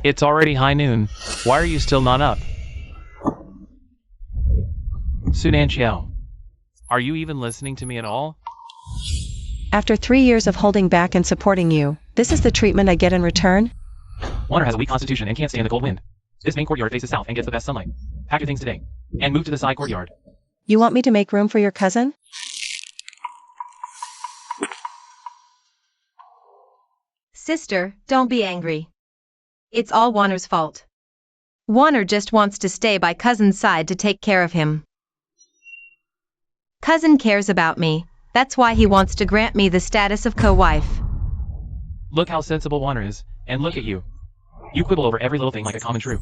It's already high noon. Why are you still not up? Sunanchiao, are you even listening to me at all? After 3 years of holding back and supporting you, this is the treatment I get in return? Water has a weak constitution and can't stand the cold wind. This main courtyard faces south and gets the best sunlight. Pack your things today. And move to the side courtyard. You want me to make room for your cousin? Sister, don't be angry. It's all Warner's fault. Warner just wants to stay by cousin's side to take care of him. Cousin cares about me. That's why he wants to grant me the status of co-wife. Look how sensible Warner is, and look at you. You quibble over every little thing like a common shrew.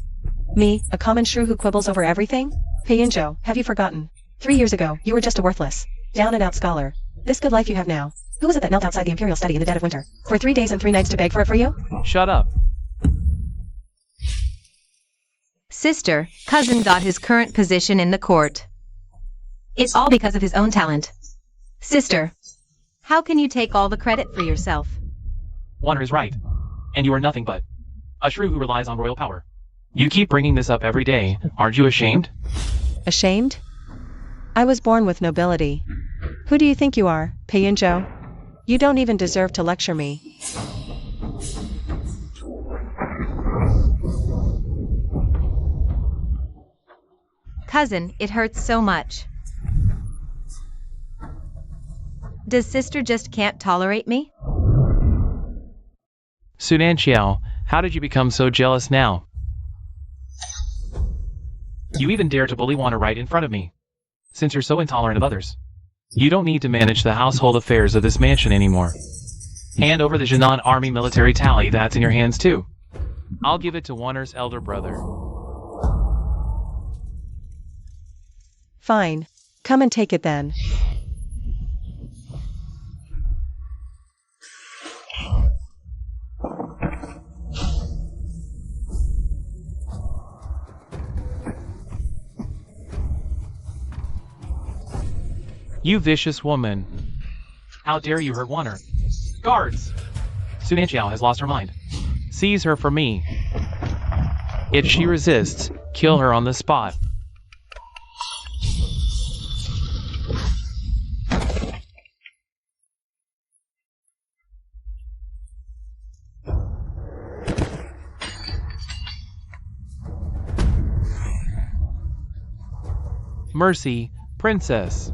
Me, a common shrew who quibbles over everything? Peyinjo, have you forgotten? 3 years ago, you were just a worthless, down-and-out scholar. This good life you have now. Who was it that knelt outside the Imperial Study in the dead of winter, for 3 days and 3 nights to beg for it for you? Shut up. Sister, cousin got his current position in the court. It's all because of his own talent. Sister, how can you take all the credit for yourself? Warner is right. And you are nothing but a shrew who relies on royal power. You keep bringing this up every day. Aren't you ashamed? Ashamed? I was born with nobility. Who do you think you are, Peyinjo? You don't even deserve to lecture me. Cousin, it hurts so much. Does sister just can't tolerate me? Sunanchiao, how did you become so jealous now? You even dare to bully Warner right in front of me. Since you're so intolerant of others. You don't need to manage the household affairs of this mansion anymore. Hand over the Jinan Army military tally that's in your hands too. I'll give it to Warner's elder brother. Fine. Come and take it then. You vicious woman. How dare you hurt Warner? Guards! Sunanchiao has lost her mind. Seize her for me. If she resists, kill her on the spot. Mercy, princess.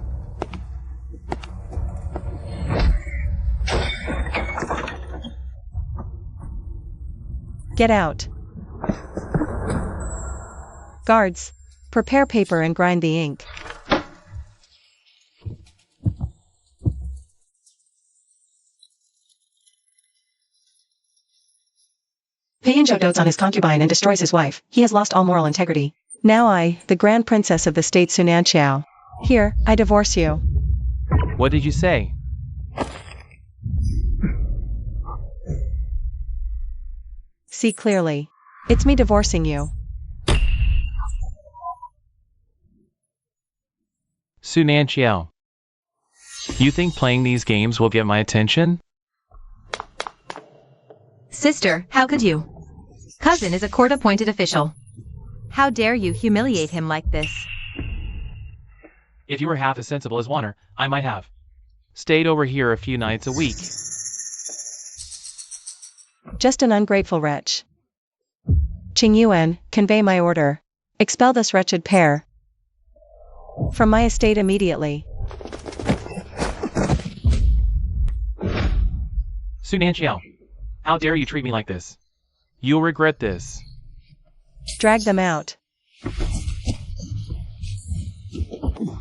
Get out. Guards, prepare paper and grind the ink. Peyinjo dotes on his concubine and destroys his wife. He has lost all moral integrity. Now I, the Grand Princess of the State Sunanchiao. Here, I divorce you. What did you say? See clearly. It's me divorcing you. Sunanchiao. You think playing these games will get my attention? Sister, how could you? Cousin is a court-appointed official. How dare you humiliate him like this? If you were half as sensible as Warner, I might have stayed over here a few nights a week. Just an ungrateful wretch. Qingyuan, convey my order. Expel this wretched pair from my estate immediately. Sunanchiao, how dare you treat me like this? You'll regret this. Drag them out.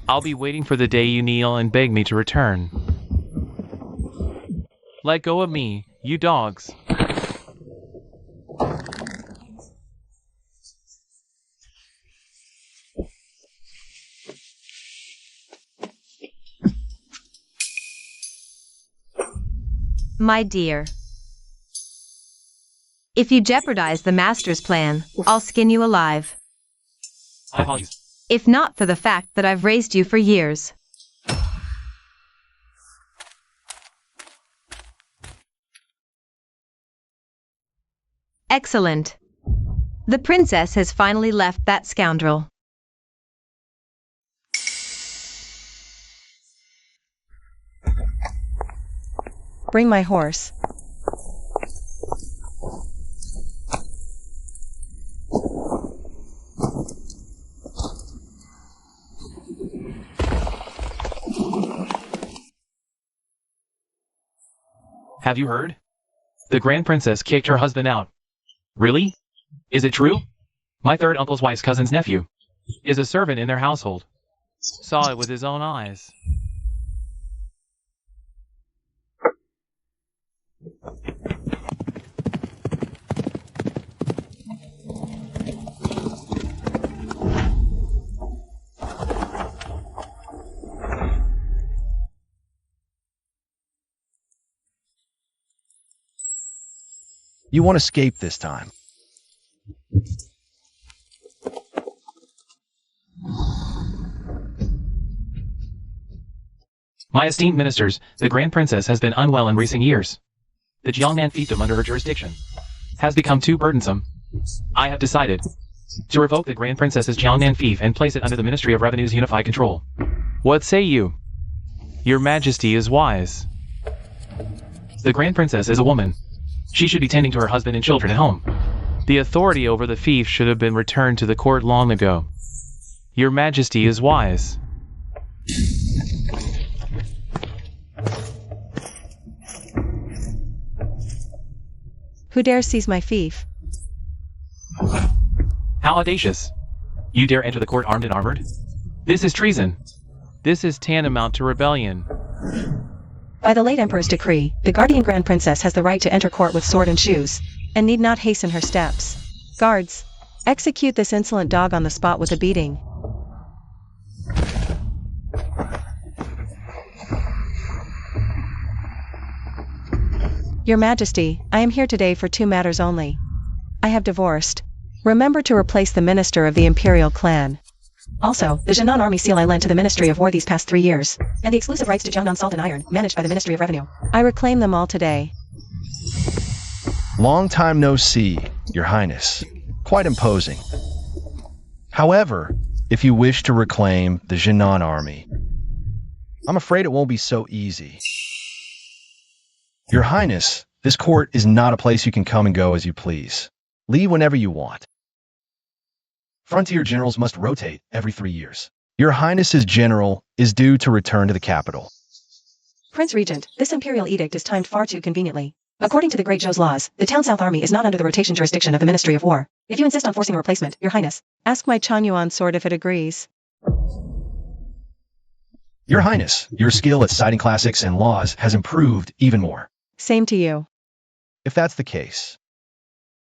I'll be waiting for the day you kneel and beg me to return. Let go of me, you dogs. My dear. If you jeopardize the master's plan, I'll skin you alive. I apologize. If not for the fact that I've raised you for years. Excellent. The princess has finally left that scoundrel. Bring my horse. Have you heard? The Grand Princess kicked her husband out. Really? Is it true? My third uncle's wife's cousin's nephew is a servant in their household. Saw it with his own eyes. You won't escape this time. My esteemed ministers, the Grand Princess has been unwell in recent years. The Jiangnan fiefdom under her jurisdiction has become too burdensome. I have decided to revoke the Grand Princess's Jiangnan fief and place it under the Ministry of Revenue's unified control. What say you? Your Majesty is wise. The Grand Princess is a woman. She should be tending to her husband and children at home. The authority over the fief should have been returned to the court long ago. Your Majesty is wise. Who dares seize my fief? How audacious. You dare enter the court armed and armored? This is treason. This is tantamount to rebellion. By the late Emperor's decree, the Guardian Grand Princess has the right to enter court with sword and shoes, and need not hasten her steps. Guards, execute this insolent dog on the spot with a beating. Your Majesty, I am here today for 2 matters only. I have divorced. Remember to replace the minister of the imperial clan. Also, the Jiangnan army seal I lent to the Ministry of War these past 3 years, and the exclusive rights to Jiangnan salt and iron, managed by the Ministry of Revenue. I reclaim them all today. Long time no see, Your Highness. Quite imposing. However, if you wish to reclaim the Jiangnan army, I'm afraid it won't be so easy. Your Highness, this court is not a place you can come and go as you please. Leave whenever you want. Frontier generals must rotate every 3 years. Your Highness's general is due to return to the capital. Prince Regent, this imperial edict is timed far too conveniently. According to the Great Zhou's laws, the Town South Army is not under the rotation jurisdiction of the Ministry of War. If you insist on forcing a replacement, Your Highness, ask my Chanyuan sword if it agrees. Your Highness, your skill at citing classics and laws has improved even more. Same to you. If that's the case,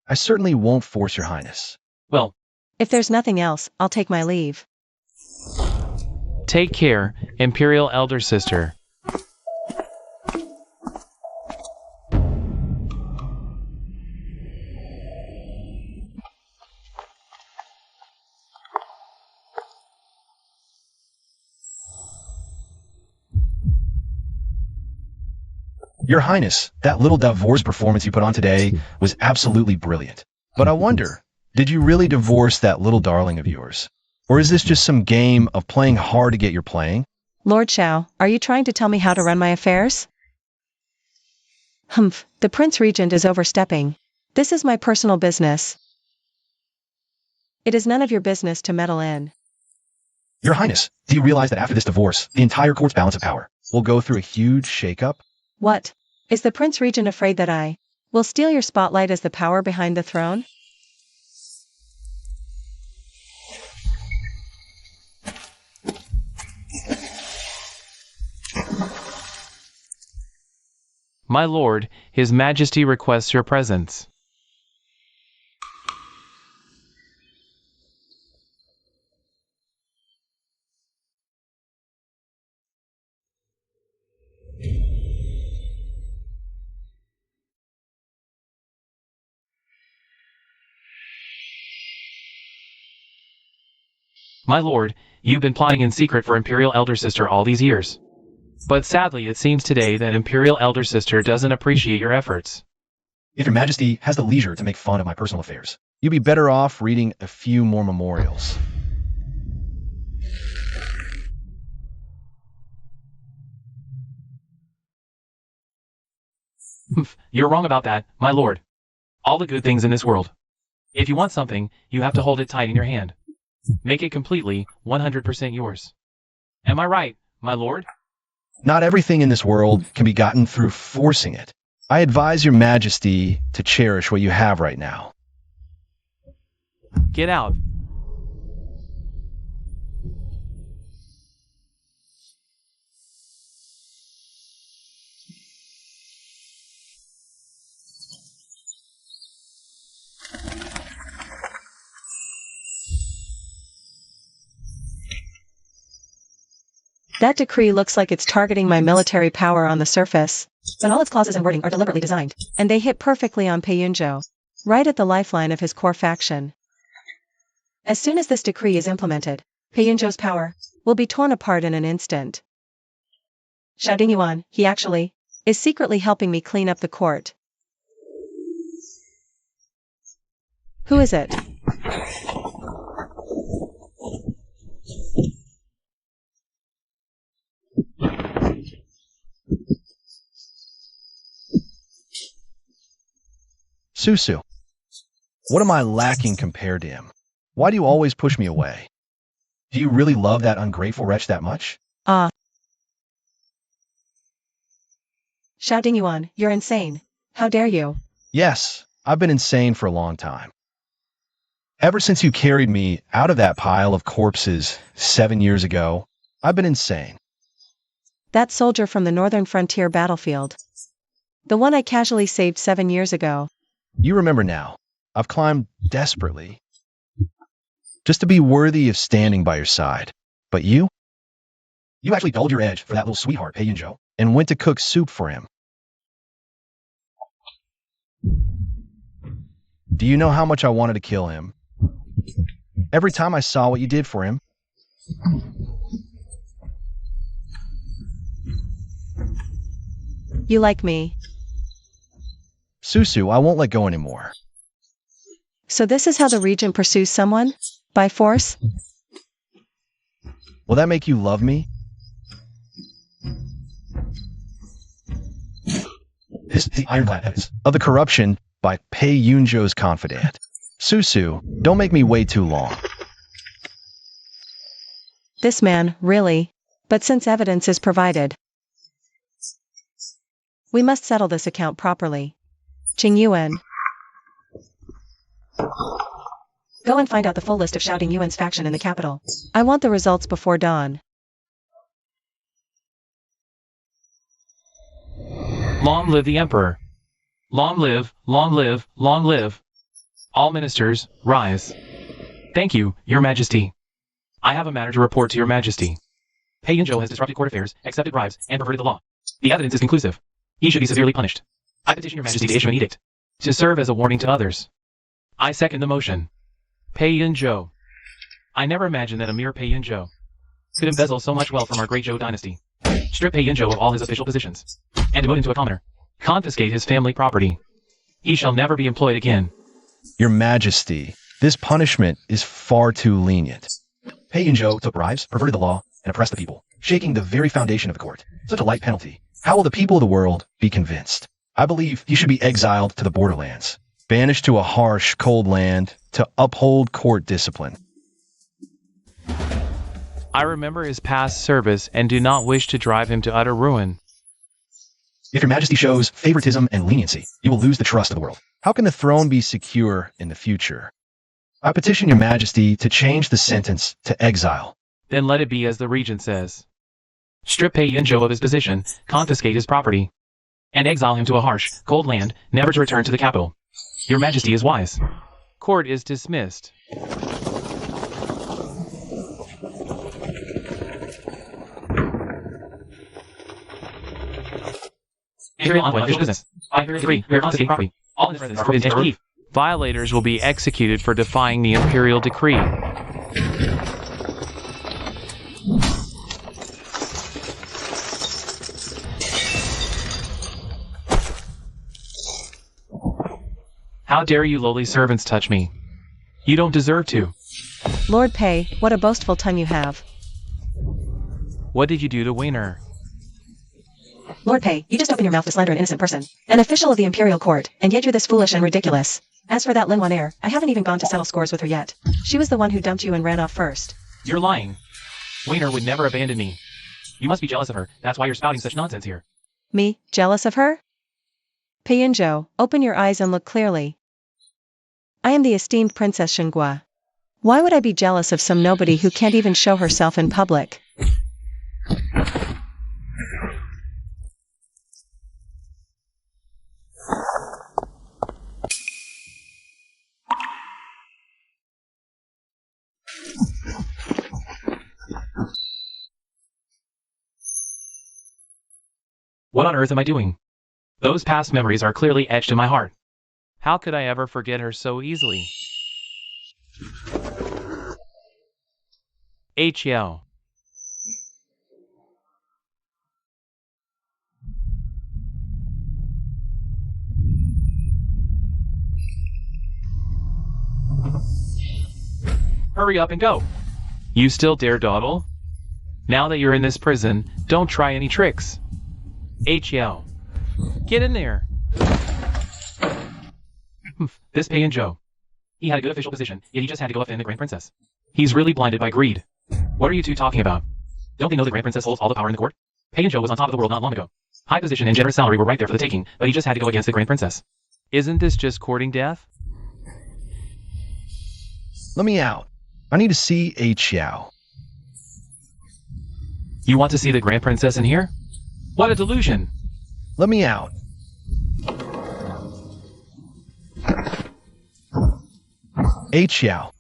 I certainly won't force Your Highness. Well, If there's nothing else, I'll take my leave. take care, Imperial Elder Sister. Your Highness, that little divorce performance you put on today was absolutely brilliant. But I wonder, did you really divorce that little darling of yours? Or is this just some game of playing hard to get your playing? Lord Xiao, are you trying to tell me how to run my affairs? Humph, the Prince Regent is overstepping. This is my personal business. It is none of your business to meddle in. Your Highness, do you realize that after this divorce, the entire court's balance of power will go through a huge shakeup? What? Is the Prince Regent afraid that I will steal your spotlight as the power behind the throne? My lord, His Majesty requests your presence. My lord, you've been plotting in secret for Imperial Elder Sister all these years. But sadly it seems today that Imperial Elder Sister doesn't appreciate your efforts. If your majesty has the leisure to make fun of my personal affairs, you'd be better off reading a few more memorials. You're wrong about that, my lord. All the good things in this world. If you want something, you have to hold it tight in your hand. Make it completely, 100% yours. Am I right, my lord? Not everything in this world can be gotten through forcing it. I advise your majesty to cherish what you have right now. Get out. That decree looks like it's targeting my military power on the surface, but all its clauses and wording are deliberately designed, and they hit perfectly on Peyunjo, right at the lifeline of his core faction. As soon as this decree is implemented, Peyunjo's power will be torn apart in an instant. Xiao Dingyuan, he actually is secretly helping me clean up the court. Who is it? Susu, what am I lacking compared to him? Why do you always push me away? Do you really love that ungrateful wretch that much? Xiao Dingyuan, you're insane. How dare you? Yes, I've been insane for a long time. Ever since you carried me out of that pile of corpses 7 years ago, I've been insane. That soldier from the northern frontier battlefield. The one I casually saved 7 years ago. You remember now. I've climbed desperately, just to be worthy of standing by your side. But you? You actually dulled your edge for that little sweetheart, Peyunjo, and went to cook soup for him. Do you know how much I wanted to kill him? Every time I saw what you did for him. You like me. Susu, I won't let go anymore. So this is how the regent pursues someone? By force? Will that make you love me? This is the ironclad evidence of the corruption by Peyunjo's confidant. Susu, don't make me wait too long. This man, really? But since evidence is provided, we must settle this account properly. Qing Yuan. Go and find out the full list of Xiao Dingyuan's faction in the capital. I want the results before dawn. Long live the emperor. Long live, long live, long live. All ministers, rise. Thank you, your majesty. I have a matter to report to your majesty. Peyunjo has disrupted court affairs, accepted bribes, and perverted the law. The evidence is conclusive. He should be severely punished. I petition your majesty to issue an edict, to serve as a warning to others. I second the motion. Peyunjo. I never imagined that a mere Peyunjo could embezzle so much wealth from our great Zhou dynasty. Strip Peyunjo of all his official positions, and devote him to a commoner. Confiscate his family property. He shall never be employed again. Your majesty, this punishment is far too lenient. Peyunjo took bribes, perverted the law, and oppressed the people, shaking the very foundation of the court. Such a light penalty. How will the people of the world be convinced? I believe he should be exiled to the borderlands, banished to a harsh, cold land to uphold court discipline. I remember his past service and do not wish to drive him to utter ruin. If your majesty shows favoritism and leniency, you will lose the trust of the world. How can the throne be secure in the future? I petition your majesty to change the sentence to exile. Then let it be as the regent says. Strip Peyunjo of his position, confiscate his property, and exile him to a harsh, cold land, never to return to the capital. Your majesty is wise. Court is dismissed. Imperial envoy official business. By decree, we are confiscating property. All in this residence are forbidden to leave. Violators will be executed for defying the imperial decree. How dare you lowly servants touch me? You don't deserve to. Lord Pei, what a boastful tongue you have. What did you do to Weiner? Lord Pei, you just open your mouth to slander an innocent person, an official of the imperial court, and yet you're this foolish and ridiculous. As for that Lin Wan I haven't even gone to settle scores with her yet. She was the one who dumped you and ran off first. You're lying. Weiner would never abandon me. You must be jealous of her, that's why you're spouting such nonsense here. Me, jealous of her? Pei-Yun-Zhou, open your eyes and look clearly. I am the esteemed Princess Shenghua. Why would I be jealous of some nobody who can't even show herself in public? What on earth am I doing? Those past memories are clearly etched in my heart. How could I ever forget her so easily? H.L. Hurry up and go. You still dare dawdle? Now that you're in this prison, don't try any tricks. H.L. Get in there. This Pei-Yun-Zhou. He had a good official position, yet he just had to go offend the Grand Princess. He's really blinded by greed. What are you two talking about? Don't they know the Grand Princess holds all the power in the court? Pei-Yun-Zhou was on top of the world not long ago. High position and generous salary were right there for the taking, but he just had to go against the Grand Princess. Isn't this just courting death? Let me out. I need to see H.Xiao. You want to see the Grand Princess in here? What a delusion! Let me out. H.Xiao.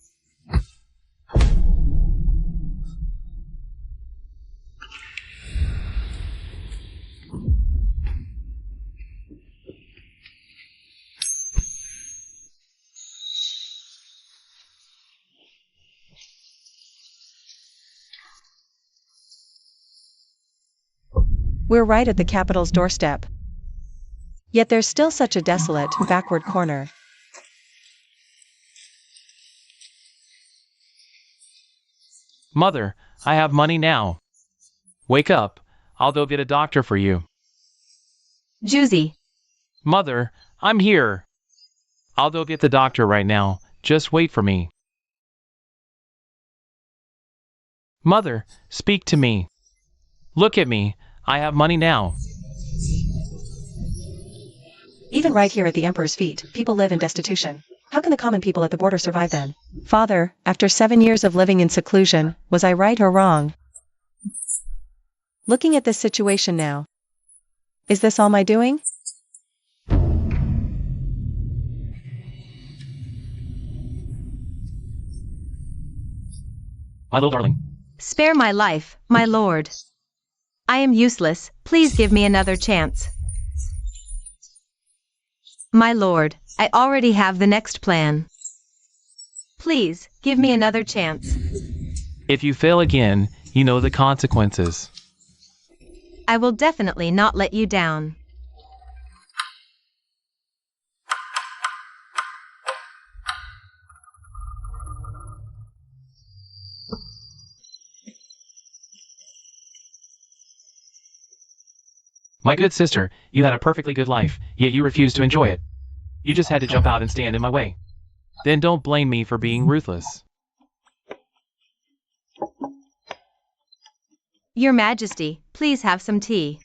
We're right at the capital's doorstep. Yet there's still such a desolate, backward corner. Mother, I have money now. Wake up. I'll go get a doctor for you. Juicy. Mother, I'm here. I'll go get the doctor right now. Just wait for me. Mother, speak to me. Look at me. I have money now. Even right here at the Emperor's feet, people live in destitution. How can the common people at the border survive then? Father, after 7 years of living in seclusion, was I right or wrong? Looking at this situation now, is this all my doing? My little darling. Spare my life, my lord. I am useless, please give me another chance. My lord, I already have the next plan. Please, give me another chance. If you fail again, you know the consequences. I will definitely not let you down. My good sister, you had a perfectly good life, yet you refused to enjoy it. You just had to jump out and stand in my way. Then don't blame me for being ruthless. Your Majesty, please have some tea.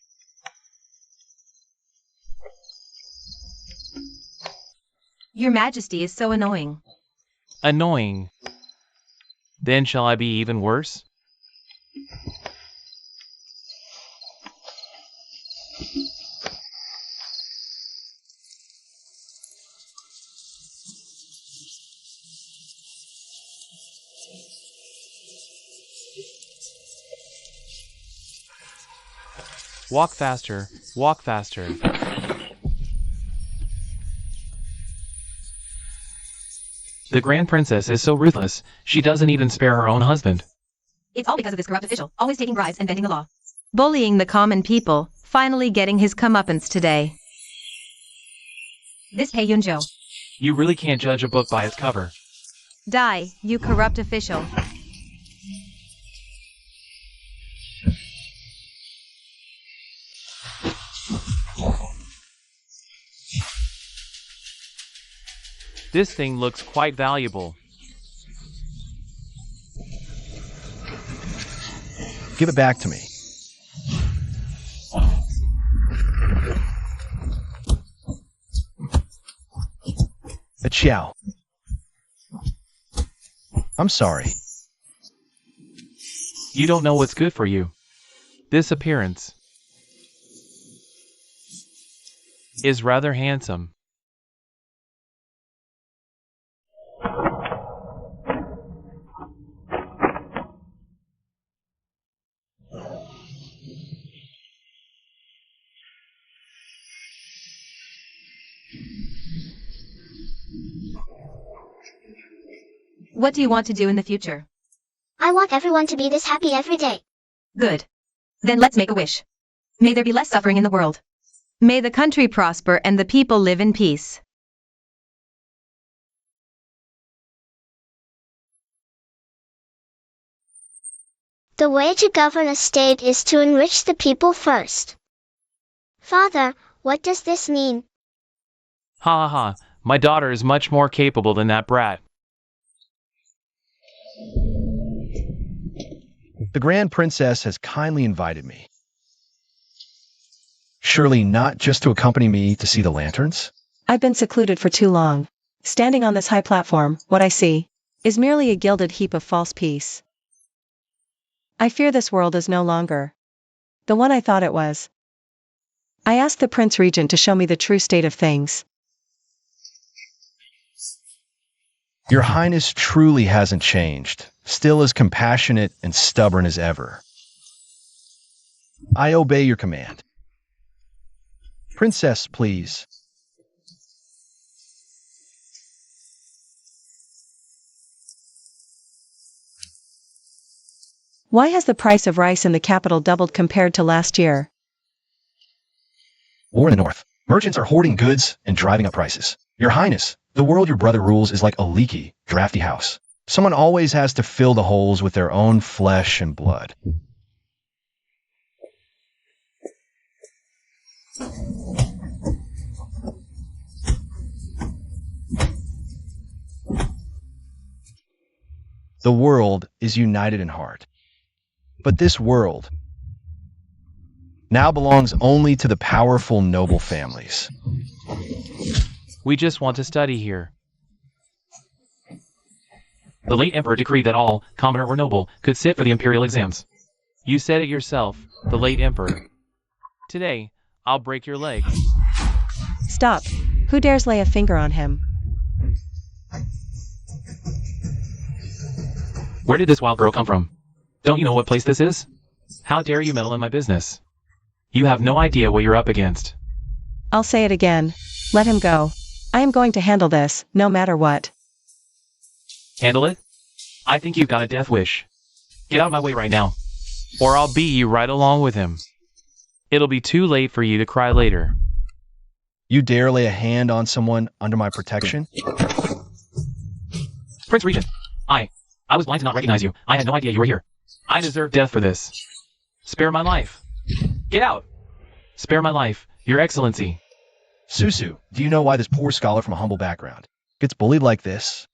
Your Majesty is so annoying. Annoying. Then shall I be even worse? Walk faster, walk faster. The Grand Princess is so ruthless, she doesn't even spare her own husband. It's all because of this corrupt official, always taking bribes and bending the law. Bullying the common people, finally getting his comeuppance today. This Pei-Yun-Zhou. You really can't judge a book by its cover. Die, you corrupt official. This thing looks quite valuable. Give it back to me. Ciao. I'm sorry. You don't know what's good for you. This appearance is rather handsome. What do you want to do in the future? I want everyone to be this happy every day. Good. Then let's make a wish. May there be less suffering in the world. May the country prosper and the people live in peace. The way to govern a state is to enrich the people first. Father, what does this mean? Ha ha ha, my daughter is much more capable than that brat. The Grand Princess has kindly invited me. Surely not just to accompany me to see the lanterns? I've been secluded for too long. Standing on this high platform, what I see is merely a gilded heap of false peace. I fear this world is no longer the one I thought it was. I asked the Prince Regent to show me the true state of things. Your Highness truly hasn't changed, still as compassionate and stubborn as ever. I obey your command. Princess, please. Why has the price of rice in the capital doubled compared to last year? War in the north. Merchants are hoarding goods and driving up prices. Your Highness, the world your brother rules is like a leaky, drafty house. Someone always has to fill the holes with their own flesh and blood. The world is united in heart. But this world now belongs only to the powerful noble families. We just want to study here. The late emperor decreed that all, commoner or noble, could sit for the imperial exams. You said it yourself, the late emperor. Today, I'll break your legs. Stop. Who dares lay a finger on him? Where did this wild girl come from? Don't you know what place this is? How dare you meddle in my business? You have no idea what you're up against. I'll say it again. Let him go. I am going to handle this, no matter what. Handle it? I think you've got a death wish. Get out of my way right now, or I'll beat you right along with him. It'll be too late for you to cry later. You dare lay a hand on someone under my protection? Prince Regent, I was blind to not recognize you. I had no idea you were here. I deserve death for this. Spare my life. Get out! Spare my life, Your Excellency. Susu, do you know why this poor scholar from a humble background gets bullied like this?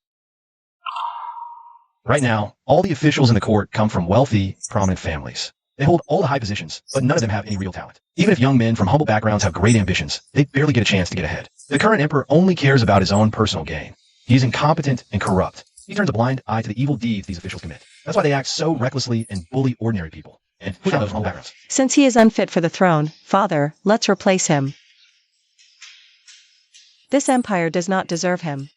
Right now, all the officials in the court come from wealthy, prominent families. They hold all the high positions, but none of them have any real talent. Even if young men from humble backgrounds have great ambitions, they barely get a chance to get ahead. The current emperor only cares about his own personal gain. He is incompetent and corrupt. He turns a blind eye to the evil deeds these officials commit. That's why they act so recklessly and bully ordinary people, and push out those humble backgrounds. Since he is unfit for the throne, Father, let's replace him. This empire does not deserve him.